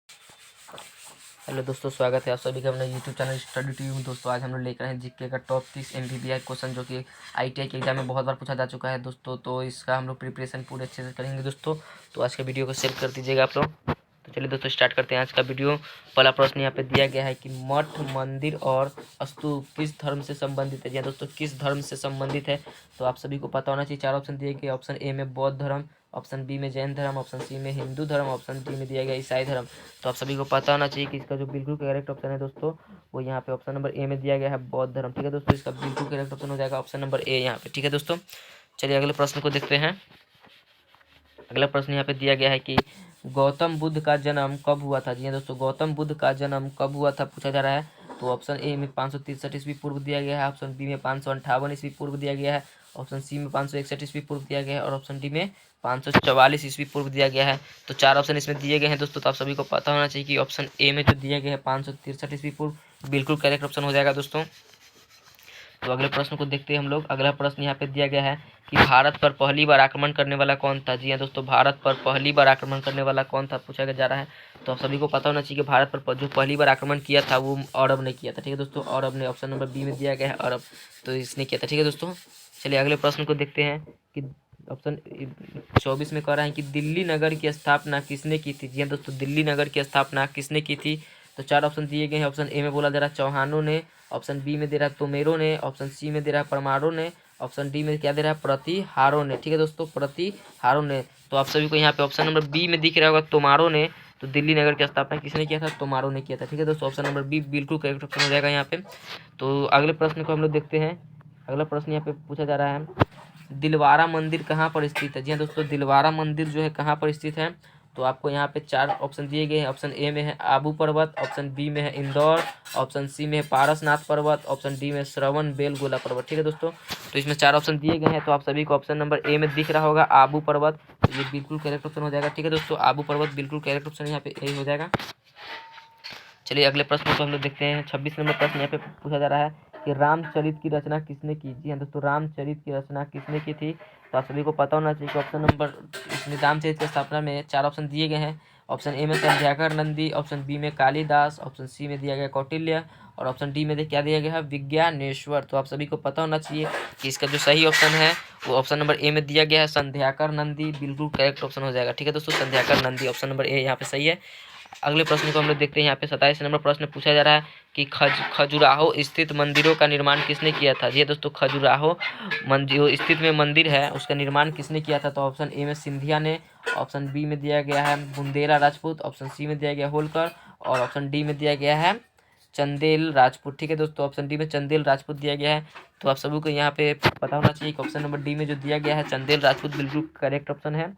Hello दोस्तों, स्वागत है आप सभी का अपने यूट्यूब चैनल स्टडी टीवी में। दोस्तों आज हम लोग लेकर हैं जीके का टॉप 30 एमबीबीआई क्वेश्चन, जो कि आईटीआई के एग्जाम में बहुत बार पूछा जा चुका है दोस्तों। तो इसका हम लोग प्रिपरेशन पूरे अच्छे से करेंगे दोस्तों। तो आज के वीडियो को शेयर कर दीजिएगा आप लोग। तो चलिए दोस्तों स्टार्ट करते हैं आज का वीडियो। पहला प्रश्न यहाँ पे दिया गया है कि मठ, मंदिर और स्तूप किस धर्म से संबंधित है। जी हाँ दोस्तों, किस धर्म से संबंधित है तो आप सभी को पता होना चाहिए। 4 ऑप्शन दिए गए। ऑप्शन ए में बौद्ध धर्म, ऑप्शन बी में जैन धर्म, ऑप्शन सी में हिंदू धर्म, ऑप्शन डी में दिया गया ईसाई धर्म। तो आप सभी को पता होना चाहिए कि इसका जो बिल्कुल करेक्ट ऑप्शन है दोस्तों, वो यहाँ पे ऑप्शन नंबर ए में दिया गया है, बौद्ध धर्म। ठीक है दोस्तों, इसका बिल्कुल करेक्ट ऑप्शन हो जाएगा ऑप्शन नंबर ए यहाँ पे। ठीक है दोस्तों, चलिए अगले प्रश्न को देखते हैं। अगला प्रश्न यहाँ पे दिया गया है कि गौतम बुद्ध का जन्म कब हुआ था। जी हाँ दोस्तों, गौतम बुद्ध का जन्म कब हुआ था पूछा जा रहा है। तो ऑप्शन ए में 563 ईस्वी पूर्व दिया गया है, ऑप्शन बी में 558 ईस्वी पूर्व दिया गया है, ऑप्शन सी में 561 ईस्वी पूर्व दिया गया है और ऑप्शन डी में 544 ईस्वी पूर्व दिया गया है। तो 4 ऑप्शन इसमें दिए गए हैं दोस्तों। तो आप सभी को पता होना चाहिए कि ऑप्शन ए में जो दिया गया है 563 ईस्वी पूर्व बिल्कुल करेक्ट ऑप्शन हो जाएगा दोस्तों। तो अगले प्रश्न को देखते हैं हम लोग। अगला प्रश्न यहाँ पे दिया गया है कि भारत पर पहली बार आक्रमण करने वाला कौन था। जी हाँ दोस्तों, भारत पर पहली बार आक्रमण करने वाला कौन था पूछा जा रहा है। तो आप सभी को पता होना चाहिए कि भारत पर जो पहली बार आक्रमण किया था वो अरब ने किया था। ठीक है दोस्तों, अरब ने, ऑप्शन नंबर बी में दिया गया है अरब, तो इसने किया था। ठीक है दोस्तों, चलिए अगले प्रश्न को देखते हैं कि ऑप्शन 24 में कह रहा है कि दिल्ली नगर की स्थापना किसने की थी। जी हाँ दोस्तों, दिल्ली नगर की स्थापना किसने की थी। तो 4 ऑप्शन दिए गए हैं। ऑप्शन ए में बोला जा रहा है चौहानों ने, ऑप्शन बी में दे रहा है तोमेरों ने, ऑप्शन सी में दे रहा है परमारों ने, ऑप्शन डी में क्या दे रहा है प्रतिहारों ने। ठीक है दोस्तों, प्रतिहारों ने। तो आप सभी को यहाँ पे ऑप्शन नंबर बी में दिख रहा होगा तोमारों ने। तो दिल्ली नगर की स्थापना किसने किया था, तोमारों ने किया था। ठीक है दोस्तों, ऑप्शन नंबर बी बिल्कुल करेक्ट ऑप्शन हो जाएगा यहाँ पे। तो अगले प्रश्न को हम लोग देखते हैं। अगला प्रश्न यहाँ पे पूछा जा रहा है दिलवारा मंदिर कहाँ पर स्थित है। जी हाँ दोस्तों, दिलवारा मंदिर जो है कहाँ पर स्थित है। तो आपको यहाँ पे 4 ऑप्शन दिए गए हैं। ऑप्शन ए में है आबू पर्वत, ऑप्शन बी में है इंदौर, ऑप्शन सी में है पारसनाथ पर्वत, ऑप्शन डी में श्रवण बेलगोला पर्वत। ठीक है दोस्तों, तो इसमें 4 ऑप्शन दिए गए हैं। तो आप सभी को ऑप्शन नंबर ए में दिख रहा होगा आबू पर्वत, तो ये बिल्कुल करेक्ट ऑप्शन हो जाएगा। ठीक है दोस्तों, आबू पर्वत बिल्कुल करेक्ट ऑप्शन यहाँ पे ए हो जाएगा। चलिए अगले प्रश्न को हम लोग देखते हैं। 26 नंबर प्रश्न यहाँ पे पूछा जा रहा है कि रामचरित की रचना किसने की। जी हाँ दोस्तों, रामचरित की रचना किसने की थी। तो आप सभी को पता होना चाहिए कि ऑप्शन नंबर इसमें रामचरित की स्थापना में 4 ऑप्शन दिए गए हैं। ऑप्शन ए में संध्याकर नंदी, ऑप्शन बी में कालिदास, ऑप्शन सी में दिया गया कौटिल्य और ऑप्शन डी में क्या दिया गया है विज्ञानेश्वर। तो आप सभी को पता होना चाहिए कि इसका जो सही ऑप्शन है वो ऑप्शन नंबर ए में दिया गया है संध्याकर नंदी, बिल्कुल करेक्ट ऑप्शन हो जाएगा। ठीक है दोस्तों, संध्याकर नंदी ऑप्शन नंबर ए यहाँ पे सही है। अगले प्रश्न को हम लोग देखते हैं। यहाँ पे 27 नंबर प्रश्न पूछा जा रहा है कि खजुराहो स्थित मंदिरों का निर्माण किसने किया था। जी दोस्तों, खजुराहो मंदिर स्थित में मंदिर है, उसका निर्माण किसने किया था। तो ऑप्शन ए में सिंधिया ने, ऑप्शन बी में दिया गया है बुंदेला राजपूत, ऑप्शन सी में दिया गया होलकर और ऑप्शन डी में दिया गया है चंदेल राजपूत। ठीक है दोस्तों, ऑप्शन डी में चंदेल राजपूत दिया गया है। तो आप सभी को यहाँ पे पता होना चाहिए कि ऑप्शन नंबर डी में जो दिया गया है चंदेल राजपूत बिल्कुल करेक्ट ऑप्शन है।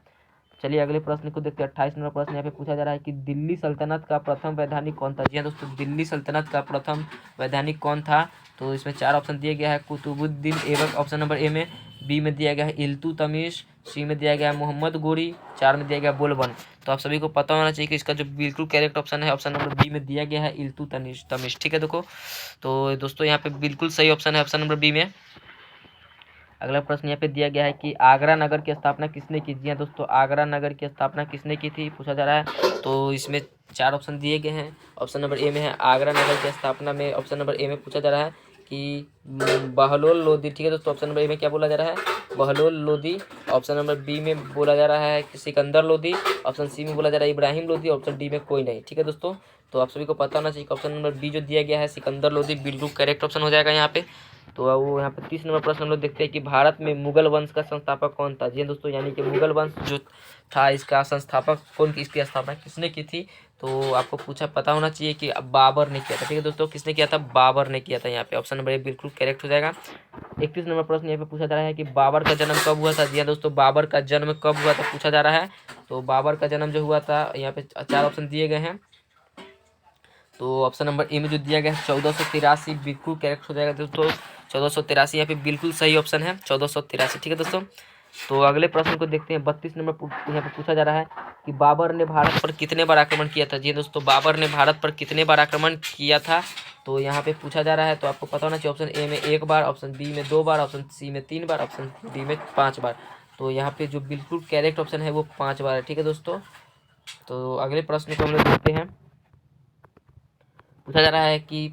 चलिए अगले प्रश्न को देखते हैं। 28 नंबर प्रश्न यहाँ पे पूछा जा रहा है कि दिल्ली सल्तनत का प्रथम वैधानिक कौन था। जी हाँ दोस्तों, दिल्ली सल्तनत का प्रथम वैधानिक कौन था। तो इसमें 4 ऑप्शन दिए गया है Qutubuddin Aibak option number A में, बी में दिया गया है इल्तुतमिश, सी में दिया गया है मोहम्मद गोरी, 4 में दिया गया बोलबन। तो आप सभी को पता होना चाहिए कि इसका जो बिल्कुल करेक्ट ऑप्शन है ऑप्शन नंबर बी में दिया गया है इल्तुतमिश। ठीक है देखो, तो दोस्तों यहाँ पे बिल्कुल सही ऑप्शन है ऑप्शन नंबर बी में। अगला प्रश्न यहाँ पे दिया गया है कि आगरा नगर की स्थापना किसने की। जी हाँ दोस्तों, आगरा नगर की स्थापना किसने की थी पूछा जा रहा है। तो इसमें 4 ऑप्शन दिए गए हैं। ऑप्शन नंबर ए में है आगरा नगर की स्थापना में, ऑप्शन नंबर ए में पूछा जा रहा है कि बहलोल लोदी। ठीक है दोस्तों, ऑप्शन नंबर ए में क्या बोला जा रहा है Bahlol Lodi, option number B में बोला जा रहा है कि सिकंदर लोदी, ऑप्शन सी में बोला जा रहा है इब्राहिम लोदी, ऑप्शन डी में कोई नहीं। ठीक है दोस्तों, तो आप सभी को पता होना चाहिए कि ऑप्शन नंबर बी जो दिया गया है सिकंदर लोदी बिल्कुल करेक्ट ऑप्शन हो जाएगा यहाँ पे। तो वो यहाँ पे 30 नंबर प्रश्न हम लोग देखते हैं कि भारत में मुगल वंश का संस्थापक कौन था। जी दोस्तों, यानी कि मुगल वंश जो था इसका संस्थापक कौन, इसकी स्थापना किसने की थी। तो आपको पूछा पता होना चाहिए कि बाबर ने किया था। ठीक है दोस्तों, किसने किया था, बाबर ने किया था। यहाँ पे ऑप्शन नंबर ए बिल्कुल करेक्ट हो जाएगा। 31 नंबर प्रश्न यहाँ पे पूछा जा रहा है कि बाबर का जन्म कब हुआ था। जी हाँ दोस्तों, बाबर का जन्म कब हुआ था पूछा जा रहा है। तो बाबर का जन्म जो हुआ था यहाँ पे 4 ऑप्शन दिए गए हैं। तो ऑप्शन नंबर ए में जो दिया गया है 1483 बिल्कुल करेक्ट हो जाएगा दोस्तों। 1483 यहाँ पे बिल्कुल सही ऑप्शन है 1483। ठीक है दोस्तों, तो अगले प्रश्न को देखते हैं। 32 नंबर यहाँ पे पूछा जा रहा है कि बाबर ने भारत पर कितने बार आक्रमण किया था। जी दोस्तों, बाबर ने भारत पर कितने बार आक्रमण किया था तो यहाँ पे पूछा जा रहा है। तो आपको पता होना चाहिए ऑप्शन ए में 1 बार, ऑप्शन बी में 2 बार, ऑप्शन सी में 3 बार, ऑप्शन डी में 5 बार। तो यहाँ पे जो बिल्कुल करेक्ट ऑप्शन है वो 5 बार है। ठीक है दोस्तों, तो अगले प्रश्न को हम लोग देखते हैं। पूछा जा रहा है कि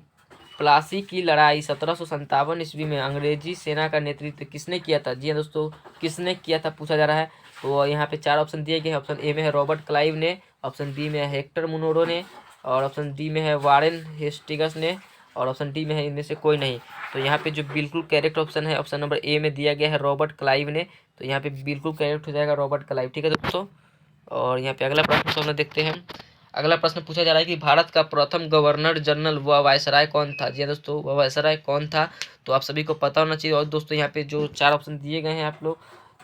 प्लासी की लड़ाई 1757 ईस्वी में अंग्रेजी सेना का नेतृत्व किसने किया था? जी हाँ दोस्तों, किसने किया था पूछा जा रहा है। तो यहाँ पे 4 ऑप्शन दिए गए हैं। ऑप्शन ए में है रॉबर्ट क्लाइव ने, ऑप्शन बी में है हेक्टर मुनरो ने, और ऑप्शन डी में है वारेन हेस्टिंग्स ने, और ऑप्शन डी में है इनमें से कोई नहीं। तो यहाँ पे जो बिल्कुल करेक्ट ऑप्शन है ऑप्शन नंबर ए में दिया गया है रॉबर्ट क्लाइव ने। तो यहाँ पे बिल्कुल करेक्ट हो जाएगा रॉबर्ट क्लाइव। ठीक है दोस्तों। और यहाँ पे अगला प्रश्न हम लोग देखते हैं। अगला प्रश्न पूछा जा रहा है कि भारत का प्रथम गवर्नर जनरल व वायसराय कौन था? जी हाँ दोस्तों, वह वायसराय कौन था? तो आप सभी को पता होना चाहिए। और दोस्तों यहाँ पे जो 4 ऑप्शन दिए गए हैं आप लोग,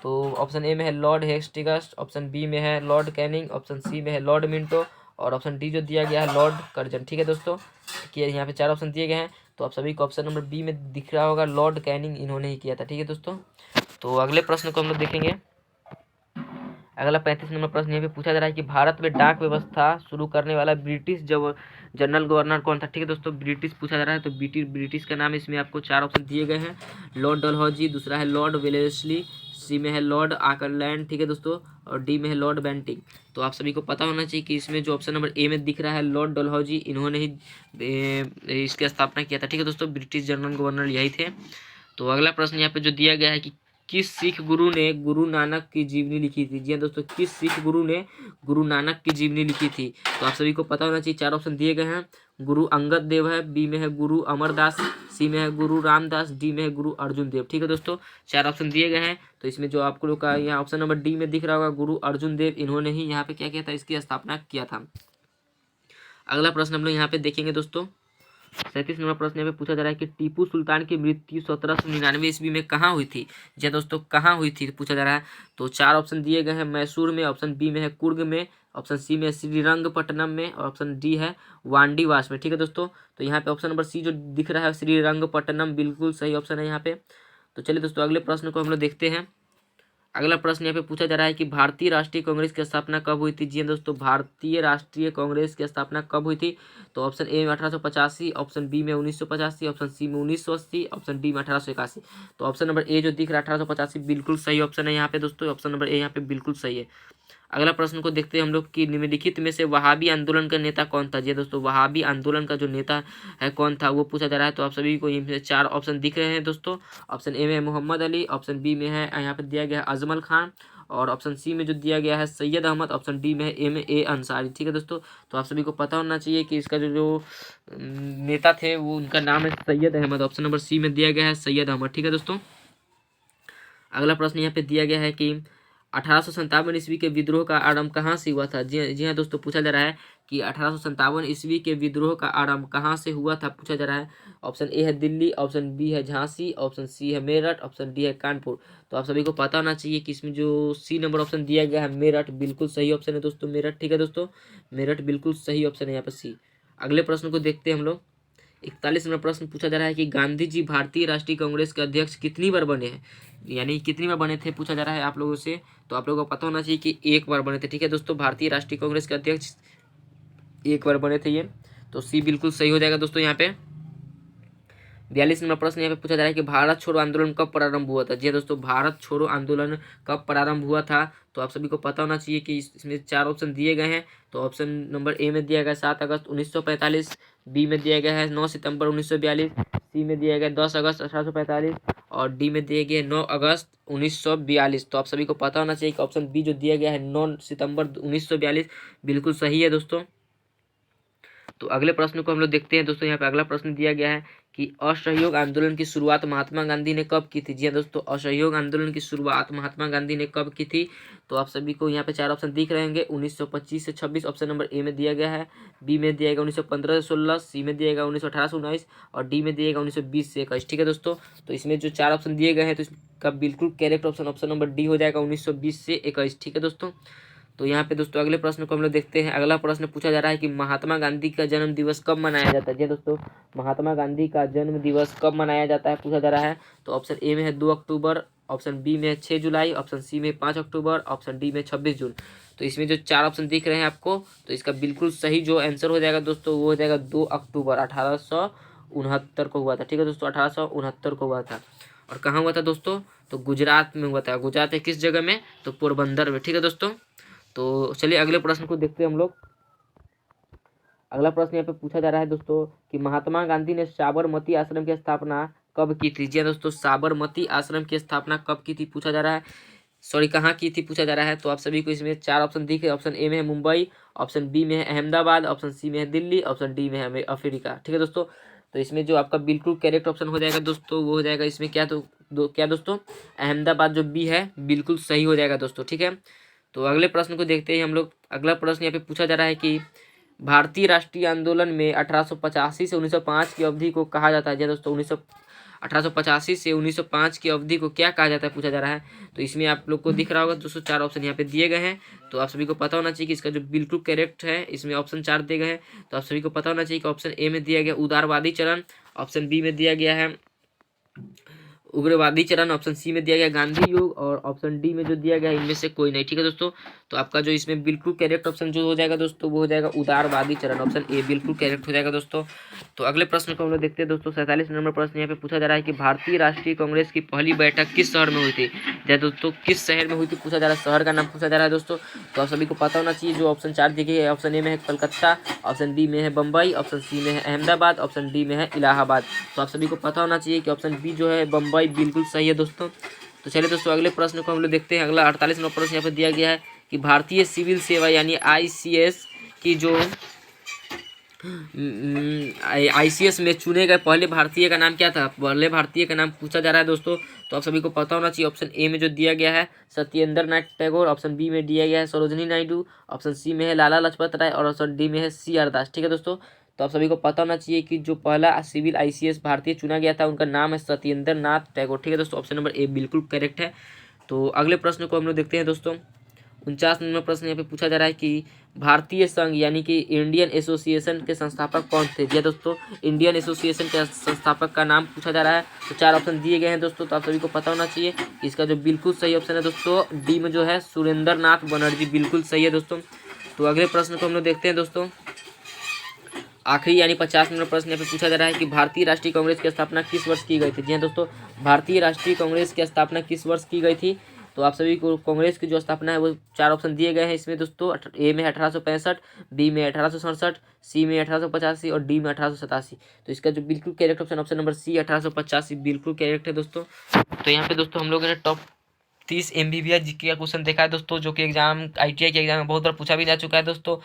तो ऑप्शन ए में है लॉर्ड हेस्टिंग्स, ऑप्शन बी में है लॉर्ड कैनिंग, ऑप्शन सी में है लॉर्ड मिंटो, और ऑप्शन डी जो दिया गया है लॉर्ड कर्जन। ठीक है दोस्तों, कि यहाँ पे 4 ऑप्शन दिए गए हैं। तो आप सभी को ऑप्शन नंबर बी में दिख रहा होगा लॉर्ड कैनिंग, इन्होंने ही किया था। ठीक है दोस्तों। तो अगले प्रश्न को हम लोग देखेंगे। अगला 35 नंबर प्रश्न यहाँ पे पूछा जा रहा है कि भारत में डाक व्यवस्था शुरू करने वाला ब्रिटिश जनरल गवर्नर कौन था? ठीक है दोस्तों, ब्रिटिश पूछा जा रहा है। तो ब्रिटिश का नाम इसमें आपको 4 ऑप्शन दिए गए हैं। लॉर्ड डलहौजी, दूसरा है लॉर्ड वेलेस्ली, सी में है लॉर्ड आकरलैंड, ठीक है दोस्तों, और डी में है लॉर्ड बेंटिंग। तो आप सभी को पता होना चाहिए कि इसमें जो ऑप्शन नंबर ए में दिख रहा है लॉर्ड डलहौजी, इन्होंने ही इसकी स्थापना किया था। ठीक है दोस्तों, ब्रिटिश जनरल गवर्नर यही थे। तो अगला प्रश्न यहाँ पे जो दिया गया है कि किस सिख गुरु ने गुरु नानक की जीवनी लिखी थी? जी हाँ दोस्तों, किस सिख गुरु ने गुरु नानक की जीवनी लिखी थी? तो आप सभी को पता होना चाहिए। 4 ऑप्शन दिए गए हैं। गुरु अंगद देव है, बी में है गुरु अमरदास, सी में है गुरु रामदास, डी में है गुरु अर्जुन देव। ठीक है दोस्तों, 4 ऑप्शन दिए गए हैं। तो इसमें जो आपको लोग का यहाँ ऑप्शन नंबर डी में दिख रहा होगा गुरु अर्जुन देव, इन्होंने ही यहाँ पे क्या किया था, इसकी स्थापना किया था। अगला प्रश्न हम लोग यहाँ पे देखेंगे दोस्तों। 37 नंबर प्रश्न यहाँ पे पूछा जा रहा है कि टीपू सुल्तान की मृत्यु 1799 ईस्वी में कहाँ हुई थी? जी दोस्तों, कहाँ हुई थी पूछा जा रहा है। तो 4 ऑप्शन दिए गए हैं। मैसूर में, ऑप्शन बी में है कुर्ग में, ऑप्शन सी में श्रीरंगपट्टनम में, और ऑप्शन डी है वांडीवास में। ठीक है दोस्तों, तो यहाँ पे ऑप्शन नंबर सी जो दिख रहा है श्रीरंगपट्टनम, बिल्कुल सही ऑप्शन है यहाँ पे। तो चलिए दोस्तों, अगले प्रश्न को हम लोग देखते हैं। अगला प्रश्न यहाँ पे पूछा जा रहा है कि भारतीय राष्ट्रीय कांग्रेस की स्थापना कब हुई थी? जी हाँ दोस्तों, भारतीय राष्ट्रीय कांग्रेस की स्थापना कब हुई थी? तो ऑप्शन ए में 1885, ऑप्शन बी में 1985, ऑप्शन सी में 1980, ऑप्शन डी में 1881। तो ऑप्शन नंबर ए जो दिख रहा है 1885 बिल्कुल सही ऑप्शन है यहाँ पे दोस्तों। ऑप्शन नंबर ए यहाँ पे बिल्कुल सही है। अगला प्रश्न को देखते हैं हम लोग कि निम्नलिखित में से वहाबी आंदोलन का नेता कौन था? जी दोस्तों, वहाबी आंदोलन का जो नेता है कौन था वो पूछा जा रहा है। तो आप सभी को ये 4 ऑप्शन दिख रहे हैं दोस्तों। ऑप्शन ए में है मोहम्मद अली, ऑप्शन बी में है यहाँ पे दिया गया है अजमल खान, और ऑप्शन सी में जो दिया गया है सैयद अहमद, ऑप्शन डी में है M.A. अंसारी। ठीक है दोस्तों, तो आप सभी को पता होना चाहिए कि इसका जो नेता थे वो उनका नाम है Syed Ahmad. Option number C में दिया गया है सैयद अहमद। ठीक है दोस्तों। अगला प्रश्न यहाँ पे दिया गया है कि 1857 ईस्वी के विद्रोह का आरंभ कहाँ से हुआ था? जी हाँ दोस्तों, पूछा जा रहा है कि 1857 ईस्वी के विद्रोह का आरंभ कहाँ से हुआ था पूछा जा रहा है। ऑप्शन ए है दिल्ली, ऑप्शन बी है झांसी, ऑप्शन सी है मेरठ, ऑप्शन डी है कानपुर। तो आप सभी को पता होना चाहिए कि इसमें जो सी नंबर ऑप्शन दिया गया है मेरठ, बिल्कुल सही ऑप्शन है दोस्तों, मेरठ। ठीक है दोस्तों, मेरठ बिल्कुल सही ऑप्शन है यहाँ पर सी। अगले प्रश्न को देखते हैं हम लोग। 41 नंबर प्रश्न पूछा जा रहा है कि गांधी जी भारतीय राष्ट्रीय कांग्रेस के अध्यक्ष कितनी बार बने हैं? यानी कितनी बार बने थे पूछा जा रहा है आप लोगों से। तो आप लोगों को पता होना चाहिए कि 1 बार बने थे। ठीक है दोस्तों, भारतीय राष्ट्रीय कांग्रेस के अध्यक्ष 1 बार बने थे ये। तो सी बिल्कुल सही हो जाएगा दोस्तों यहाँ पे। 42 नंबर प्रश्न यहाँ पे पूछा जा रहा है कि भारत छोड़ो आंदोलन कब प्रारंभ हुआ था? जी दोस्तों, भारत छोड़ो आंदोलन कब प्रारंभ हुआ था? तो आप सभी को पता होना चाहिए कि इसमें 4 ऑप्शन दिए गए हैं। तो ऑप्शन नंबर ए में दिया गया 7 अगस्त 1945, बी में दिया गया है 9 सितंबर 1942, सी में दिया गया 10 अगस्त 1845, और डी में दिया गया 9 अगस्त 1942। तो आप सभी को पता होना चाहिए कि ऑप्शन बी जो दिया गया है 9 सितंबर 1942 बिल्कुल सही है दोस्तों। तो अगले प्रश्न को हम लोग देखते हैं दोस्तों। यहाँ पे अगला प्रश्न दिया गया है कि असहयोग आंदोलन की शुरुआत महात्मा गांधी ने कब की थी? जी हाँ दोस्तों, असहयोग आंदोलन की शुरुआत महात्मा गांधी ने कब की थी? तो आप सभी को यहाँ पे 4 ऑप्शन दिख रहे होंगे। 1925 से 26 ऑप्शन नंबर ए में दिया गया है, बी में दिया गया 1915 से 16, सी में दिया गया 1918 से 19, और डी में दिया गया 1920 से 21। ठीक है दोस्तों, तो इसमें जो 4 ऑप्शन दिए गए हैं तो इसका बिल्कुल correct option option number D हो जाएगा 1920 से 21। ठीक है दोस्तों। तो यहाँ पे दोस्तों अगले प्रश्न को हम लोग देखते हैं। अगला प्रश्न पूछा जा रहा है कि महात्मा गांधी का जन्म दिवस कब मनाया जाता है? जी दोस्तों, महात्मा गांधी का जन्म दिवस कब मनाया जाता है पूछा जा रहा है। तो ऑप्शन ए में है 2 अक्टूबर, ऑप्शन बी में है 6 जुलाई, ऑप्शन सी में 5 अक्टूबर, ऑप्शन डी में 26 जून। तो इसमें जो 4 ऑप्शन दिख रहे हैं आपको, तो इसका बिल्कुल सही जो आंसर हो जाएगा दोस्तों वो हो जाएगा 2 अक्टूबर 1869 को हुआ था। ठीक है दोस्तों, 1869 को हुआ था। और कहाँ हुआ था दोस्तों? तो गुजरात में हुआ था। गुजरात है किस जगह में? तो पोरबंदर में। ठीक है दोस्तों। तो चलिए अगले प्रश्न को देखते हैं हम लोग। अगला प्रश्न यहाँ पे पूछा जा रहा है दोस्तों कि महात्मा गांधी ने साबरमती आश्रम की स्थापना कब की थी। जी हाँ दोस्तों, साबरमती आश्रम की स्थापना कब की थी पूछा जा रहा है, सॉरी कहाँ की थी पूछा जा रहा है। तो आप सभी को इसमें 4 ऑप्शन दिखे। ऑप्शन ए में है मुंबई, ऑप्शन बी में है अहमदाबाद, ऑप्शन सी में है दिल्ली, ऑप्शन डी में है अफ्रीका। ठीक है दोस्तों, तो इसमें जो आपका बिल्कुल करेक्ट ऑप्शन हो जाएगा दोस्तों वो हो जाएगा इसमें क्या, तो क्या दोस्तों, अहमदाबाद जो बी है बिल्कुल सही हो जाएगा दोस्तों। ठीक है, तो अगले प्रश्न को देखते हैं हम लोग। अगला प्रश्न यहाँ पे पूछा जा रहा है कि भारतीय राष्ट्रीय आंदोलन में 1885 से 1905 की अवधि को कहा जाता है। जी दोस्तों, 1885 से 1905 की अवधि को क्या कहा जाता है पूछा जा रहा है। तो इसमें आप लोग को दिख रहा होगा दोस्तों 4 ऑप्शन यहाँ पे दिए गए हैं। तो आप सभी को पता होना चाहिए कि इसका जो बिल्कुल करेक्ट है, इसमें ऑप्शन 4 दिए गए हैं। तो आप सभी को पता होना चाहिए कि ऑप्शन ए में दिया गया उदारवादी चरण, ऑप्शन बी में दिया गया है उग्रवादी चरण, ऑप्शन सी में दिया गया गांधी युग, और ऑप्शन डी में जो दिया गया है इनमें से कोई नहीं। ठीक है दोस्तों, तो आपका जो इसमें बिल्कुल करेक्ट ऑप्शन जो हो जाएगा दोस्तों वो हो जाएगा उदारवादी चरण, ऑप्शन ए बिल्कुल करेक्ट हो जाएगा दोस्तों। तो अगले प्रश्न को हम लोग देखते हैं दोस्तों। 47 नंबर प्रश्न यहाँ पे पूछा जा रहा है कि भारतीय राष्ट्रीय कांग्रेस की पहली बैठक किस शहर में हुई थी। जय दोस्तों, किस शहर में हुई थी पूछा जा रहा है, शहर का नाम पूछा जा रहा है दोस्तों। तो आप सभी को पता होना चाहिए, जो ऑप्शन 4 दिखे है, ऑप्शन ए में है कलकत्ता, ऑप्शन बी में है बम्बई, ऑप्शन सी में है अहमदाबाद, ऑप्शन डी में है इलाहाबाद। तो आप सभी को पता होना चाहिए कि ऑप्शन बी जो है बम्बई बिल्कुल सही है दोस्तों। तो चलिए दोस्तों अगले प्रश्न को हम लोग देखते हैं। अगला 48 नंबर प्रश्न यहाँ पर दिया गया है कि भारतीय सिविल सेवा यानी आईसीएस की जो आईसीएस में चुने गए पहले भारतीय का नाम क्या था, पहले भारतीय का नाम पूछा जा रहा है दोस्तों। तो आप सभी को पता होना चाहिए, ऑप्शन ए में जो दिया गया है सत्येंद्र नाथ टैगोर, ऑप्शन बी में दिया गया है सरोजनी नायडू, ऑप्शन सी में है लाला लाजपत राय, और ऑप्शन डी में है CR दास। ठीक है दोस्तों, तो आप सभी को पता होना चाहिए कि जो पहला सिविल आईसीएस भारतीय चुना गया था उनका नाम है सत्येंद्र नाथ टैगोर। ठीक है दोस्तों, ऑप्शन नंबर ए बिल्कुल करेक्ट है। तो अगले प्रश्न को हम लोग देखते हैं दोस्तों। 49 नंबर प्रश्न यहाँ पे पूछा जा रहा है कि भारतीय संघ यानी कि इंडियन एसोसिएशन के संस्थापक कौन थे। जी दोस्तों, इंडियन एसोसिएशन के संस्थापक का नाम पूछा जा रहा है। तो 4 ऑप्शन दिए गए हैं दोस्तों, तो आप सभी को पता होना चाहिए इसका जो बिल्कुल सही ऑप्शन है दोस्तों डी में जो है सुरेंद्र नाथ बनर्जी बिल्कुल सही है दोस्तों। तो अगले प्रश्न को हम लोग देखते हैं दोस्तों। आखिरी यानी 50 नंबर प्रश्न यहाँ पे पूछा जा रहा है कि भारतीय राष्ट्रीय कांग्रेस की स्थापना किस वर्ष की गई थी। जी हाँ दोस्तों, भारतीय राष्ट्रीय कांग्रेस की स्थापना किस वर्ष की गई थी। तो आप सभी को कांग्रेस की जो स्थापना है वो 4 ऑप्शन दिए गए हैं इसमें दोस्तों। ए में 1865, बी में 1867, सी में 1885 और डी में 1887। तो इसका जो बिल्कुल correct option, option number C 1885 बिल्कुल करेक्ट है दोस्तों। तो यहाँ पे दोस्तों हम लोगों ने टॉप 30 MBBS जीके का क्वेश्चन देखा है दोस्तों, जो कि एग्जाम ITI के एग्जाम में बहुत बार पूछा भी जा चुका है दोस्तों।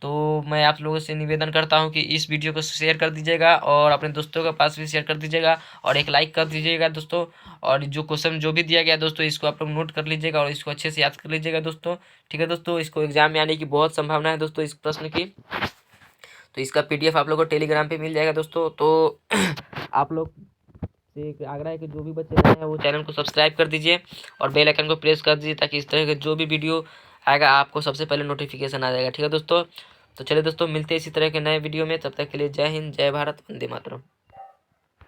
तो मैं आप लोगों से निवेदन करता हूं कि इस वीडियो को शेयर कर दीजिएगा और अपने दोस्तों के पास भी शेयर कर दीजिएगा और एक लाइक कर दीजिएगा दोस्तों। और जो क्वेश्चन जो भी दिया गया दोस्तों इसको आप लोग नोट कर लीजिएगा और इसको अच्छे से याद कर लीजिएगा दोस्तों। ठीक है दोस्तों, इसको एग्जाम में आने की बहुत संभावना है दोस्तों इस प्रश्न की। तो इसका PDF आप लोग को टेलीग्राम पे मिल जाएगा दोस्तों। तो आप लोग से एक आग्रह है कि जो भी बच्चे नए हैं वो चैनल को सब्सक्राइब कर दीजिए और बेल आइकन को प्रेस कर दीजिए, ताकि इस तरह के जो भी वीडियो आएगा आपको सबसे पहले नोटिफिकेशन आ जाएगा। ठीक है दोस्तों, तो चलिए दोस्तों मिलते हैं इसी तरह के नए वीडियो में, तब तक के लिए जय हिंद, जय भारत, वंदे मातरम।